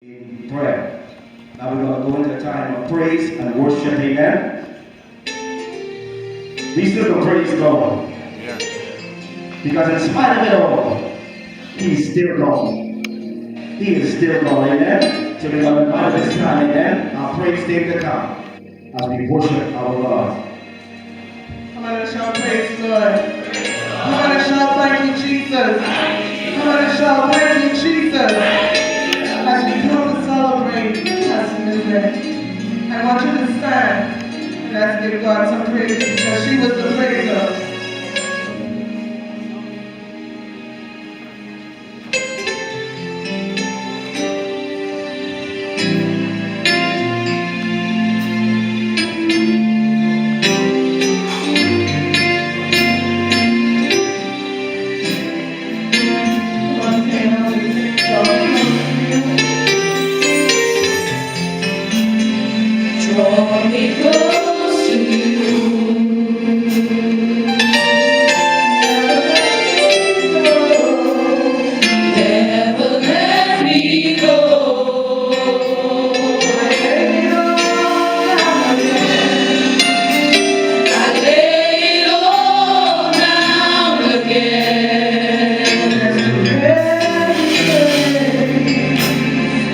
in prayer. Now we're going to go into a time of praise and worship, amen. We still can praise God. Because in spite of it all, He's still God. He is still God, amen. So we're going to honor this time, amen. Our praise take the come as we worship our God. Come on and shout praise the Lord. Come on and shout thank you, Jesus. Come on and shout thank you, Jesus. As we come to celebrate Pastor Missick, I want you to stand and let's give God some praise because she was the praiser. Draw me close to you.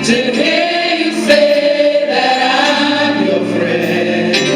To hear you say that I'm your friend.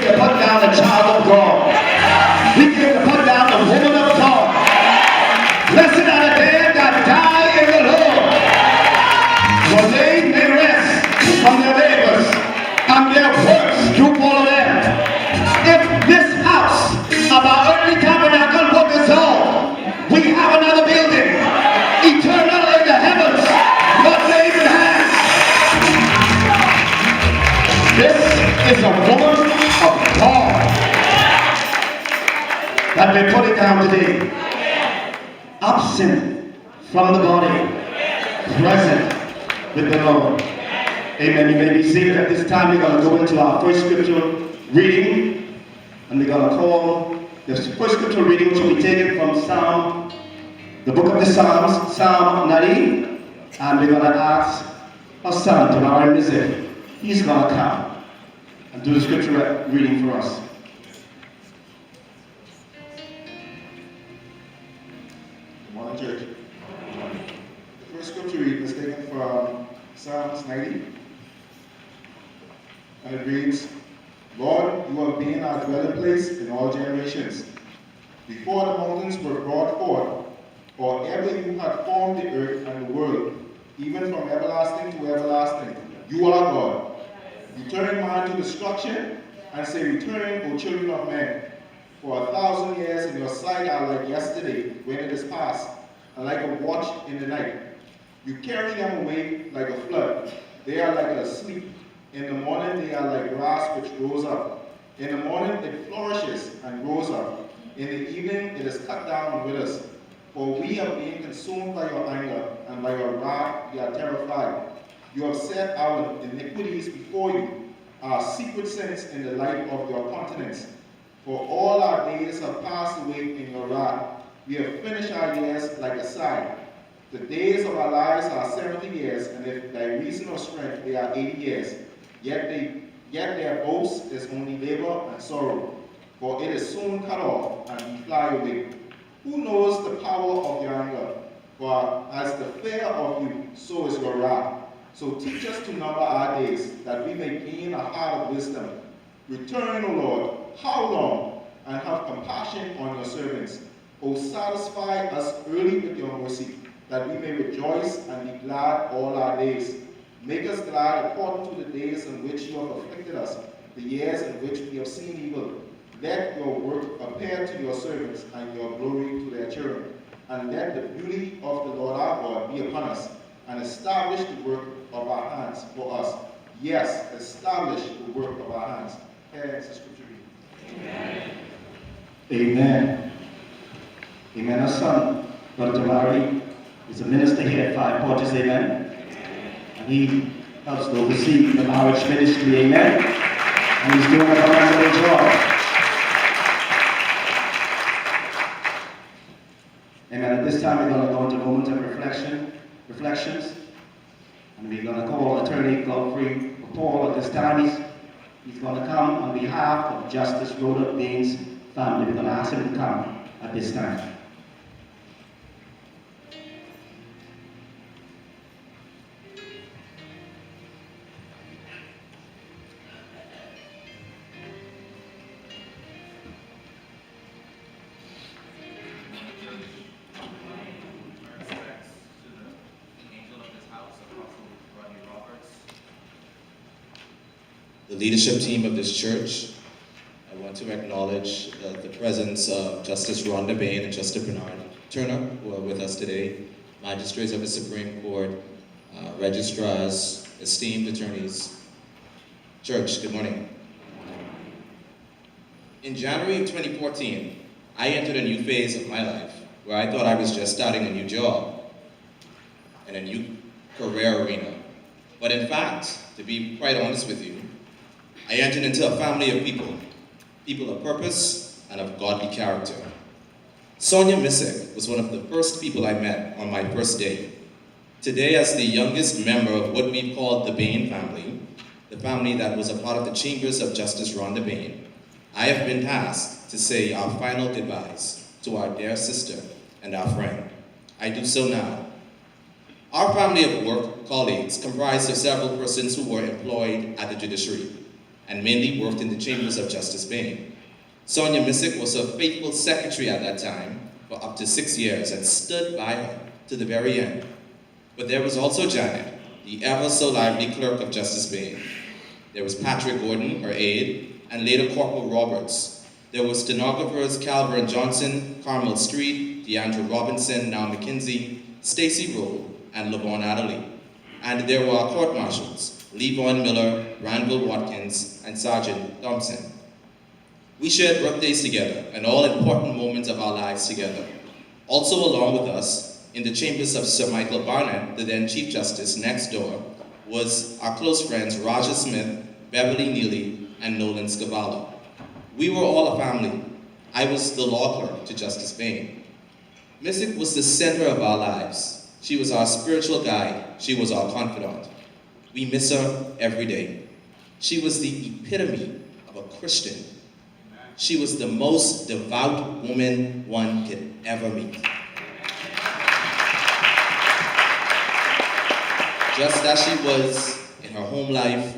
to put down the child of God. We came to put down the woman of God. Blessed are the dead that die in the Lord, for they may rest from their labors, and their works do follow them. If this house of our earthly tabernacle will dissolve, we have another building, eternal in the heavens, not made with hands. This is a woman of God that we're putting down today. Absent from the body, present with the Lord. Amen. You may be seated at this time. We're going to go into our first scriptural reading, and we're going to call the first scriptural reading, which will be taken from the book of the Psalms, Psalm 90, and we're going to ask our son, Sonia Missick. He's going to come and do the scriptural reading for us. Morning, church. The first scripture reading is taken from Psalms 90, and it reads, Lord, you have been our dwelling place in all generations. Before the mountains were brought forth, or ever you had formed the earth and the world, even from everlasting to everlasting, you are God. You turn man to destruction, and say, Return, O children of men. For 1,000 years in your sight are like yesterday, when it is past, and like a watch in the night. You carry them away like a flood. They are like a sleep. In the morning they are like grass which grows up. In the morning it flourishes and grows up. In the evening it is cut down and withers. For we are being consumed by your anger, and by your wrath we are terrified. You have set our iniquities before you, our secret sins in the light of your countenance. For all our days have passed away in your wrath. We have finished our years like a sigh. The days of our lives are 70 years, and if by reason of strength they are 80 years. Yet their boast is only labor and sorrow, for it is soon cut off, and we fly away. Who knows the power of your anger? For as the fear of you, so is your wrath. So teach us to number our days, that we may gain a heart of wisdom. Return, O Lord, how long? And have compassion on your servants. O satisfy us early with your mercy, that we may rejoice and be glad all our days. Make us glad according to the days in which you have afflicted us, the years in which we have seen evil. Let your work appear to your servants, and your glory to their children. And let the beauty of the Lord our God be upon us, and establish the work of our hands for us. Yes, establish the work of our hands. Here is the scripture reading. Amen. Amen. Amen. Our son, Brother Jamari, is a minister here at 5 Porches. Amen. And he helps to oversee the marriage ministry. Amen. And he's doing a phenomenal job. Amen. At this time, we're going to go into a moment of reflections. And we're going to call Attorney Godfrey Paul at this time. He's going to come on behalf of Justice Rhoda Bain's family. We're going to ask him to come at this time. The leadership team of this church, I want to acknowledge the presence of Justice Rhonda Bain and Justice Bernard Turner, who are with us today, magistrates of the Supreme Court, registrars, esteemed attorneys. Church, good morning. In January of 2014, I entered a new phase of my life where I thought I was just starting a new job and a new career arena. But in fact, to be quite honest with you, I entered into a family of people of purpose and of godly character. Sonia Missick was one of the first people I met on my first day. Today, as the youngest member of what we called the Bain family, the family that was a part of the chambers of Justice Rhonda Bain, I have been tasked to say our final goodbyes to our dear sister and our friend. I do so now. Our family of work colleagues comprised of several persons who were employed at the judiciary. and mainly worked in the chambers of Justice Bain. Sonia Missick was her faithful secretary at that time for up to 6 years and stood by her to the very end. But there was also Janet, the ever so lively clerk of Justice Bain. There was Patrick Gordon, her aide, and later Corporal Roberts. There were stenographers Calvin Johnson, Carmel Street, DeAndre Robinson, now McKinsey, Stacy Rowe, and LaVon Adderley. And there were our court marshals, Levon Miller, Randall Watkins, and Sergeant Thompson. We shared birthdays together and all important moments of our lives together. Also along with us, in the chambers of Sir Michael Barnett, the then Chief Justice next door, was our close friends Roger Smith, Beverly Neely, and Nolan Scavallo. We were all a family. I was the law clerk to Justice Bain. Missick was the center of our lives. She was our spiritual guide. She was our confidant. We miss her every day. She was the epitome of a Christian. She was the most devout woman one could ever meet. Just as she was in her home life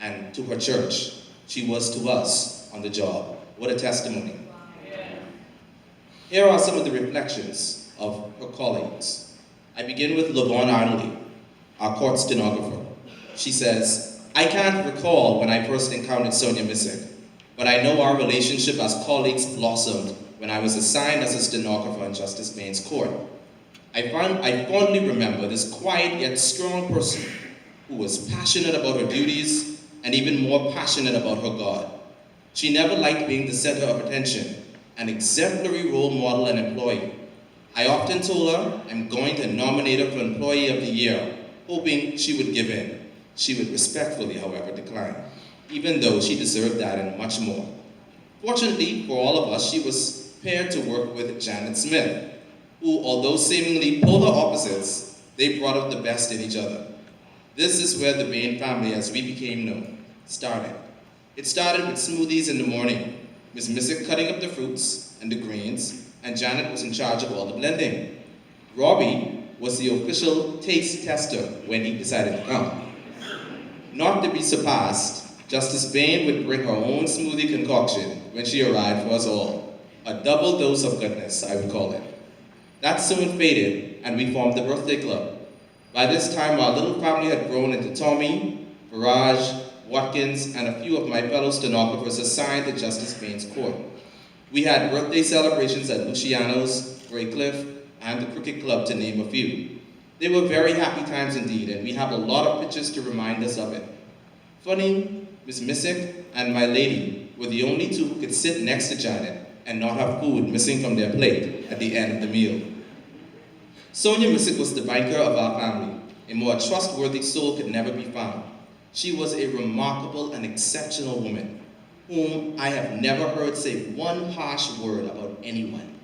and to her church, she was to us on the job. What a testimony. Here are some of the reflections of her colleagues. I begin with LaVon Adderley, our court stenographer. She says, I can't recall when I first encountered Sonia Missick, but I know our relationship as colleagues blossomed when I was assigned as a stenographer in Justice Bain's court. I fondly remember this quiet yet strong person who was passionate about her duties and even more passionate about her God. She never liked being the center of attention, an exemplary role model and employee. I often told her I'm going to nominate her for Employee of the Year, hoping she would give in. She would respectfully, however, decline, even though she deserved that and much more. Fortunately for all of us, she was paired to work with Janet Smith, who, although seemingly polar opposites, they brought out the best in each other. This is where the Bain family, as we became known, started. It started with smoothies in the morning, Ms. Missick cutting up the fruits and the greens, and Janet was in charge of all the blending. Robbie was the official taste tester when he decided to come. Not to be surpassed, Justice Bain would bring her own smoothie concoction when she arrived for us all. A double dose of goodness, I would call it. That soon faded, and we formed the birthday club. By this time, our little family had grown into Tommy, Faraj, Watkins, and a few of my fellow stenographers assigned to Justice Bain's court. We had birthday celebrations at Luciano's, Grey Cliff, and the Cricket Club, to name a few. They were very happy times indeed, and we have a lot of pictures to remind us of it. Funny, Ms. Missick and my lady were the only two who could sit next to Janet and not have food missing from their plate at the end of the meal. Sonia Missick was the banker of our family. A more trustworthy soul could never be found. She was a remarkable and exceptional woman, whom I have never heard say one harsh word about anyone.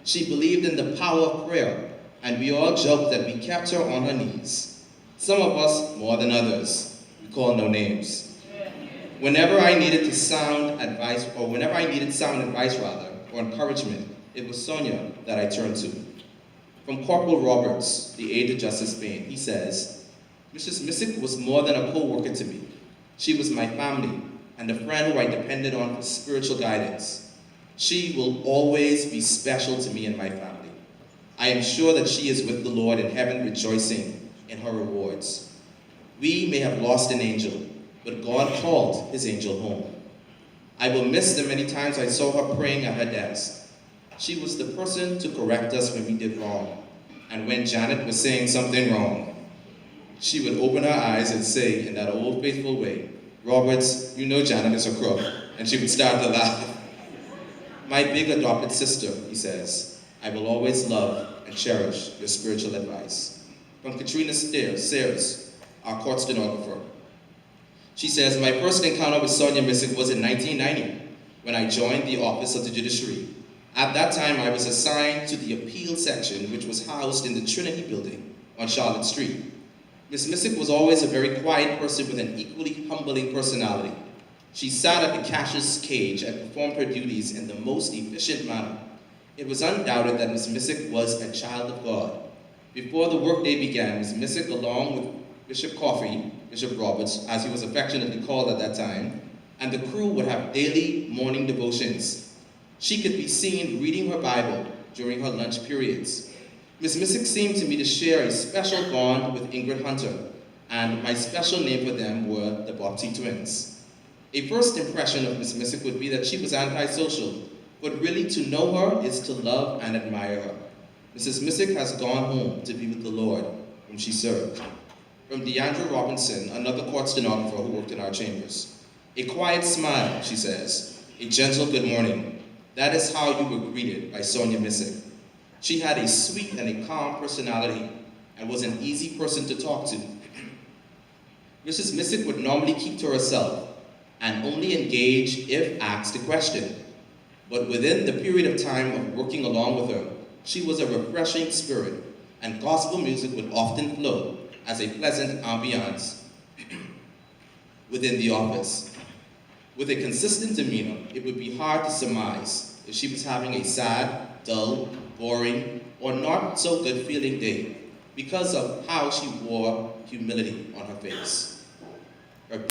She believed in the power of prayer, and we all joked that we kept her on her knees. Some of us more than others. We call no names. Whenever I needed sound advice, or encouragement, it was Sonia that I turned to. From Corporal Roberts, the aide to Justice Bain, he says, Mrs. Missick was more than a co-worker to me. She was my family and a friend who I depended on for spiritual guidance. She will always be special to me and my family. I am sure that she is with the Lord in heaven, rejoicing in her rewards. We may have lost an angel, but God called his angel home. I will miss the many times I saw her praying at her desk. She was the person to correct us when we did wrong. And when Janet was saying something wrong, she would open her eyes and say in that old faithful way, Roberts, you know Janet is a crook. And she would start to laugh. My big adopted sister, he says, I will always love and cherish your spiritual advice. From Katrina Sayers, our court stenographer. She says, my first encounter with Sonia Missick was in 1990 when I joined the Office of the Judiciary. At that time, I was assigned to the appeal section, which was housed in the Trinity building on Charlotte Street. Ms. Missick was always a very quiet person with an equally humbling personality. She sat at the cashier's cage and performed her duties in the most efficient manner. It was undoubted that Ms. Missick was a child of God. Before the workday began, Ms. Missick, along with Bishop Coffey, Bishop Roberts, as he was affectionately called at that time, and the crew would have daily morning devotions. She could be seen reading her Bible during her lunch periods. Miss Missick seemed to me to share a special bond with Ingrid Hunter, and my special name for them were the Bopti twins. A first impression of Miss Missick would be that she was antisocial, but really to know her is to love and admire her. Mrs. Missick has gone home to be with the Lord, whom she served. From Deandra Robinson, another court stenographer who worked in our chambers. A quiet smile, she says, a gentle good morning. That is how you were greeted by Sonia Missick. She had a sweet and a calm personality and was an easy person to talk to. Mrs. Missick would normally keep to herself and only engage if asked a question. But within the period of time of working along with her, she was a refreshing spirit, and gospel music would often flow as a pleasant ambiance within the office. With a consistent demeanor, it would be hard to surmise if she was having a sad, dull, boring, or not so good feeling day because of how she wore humility on her face.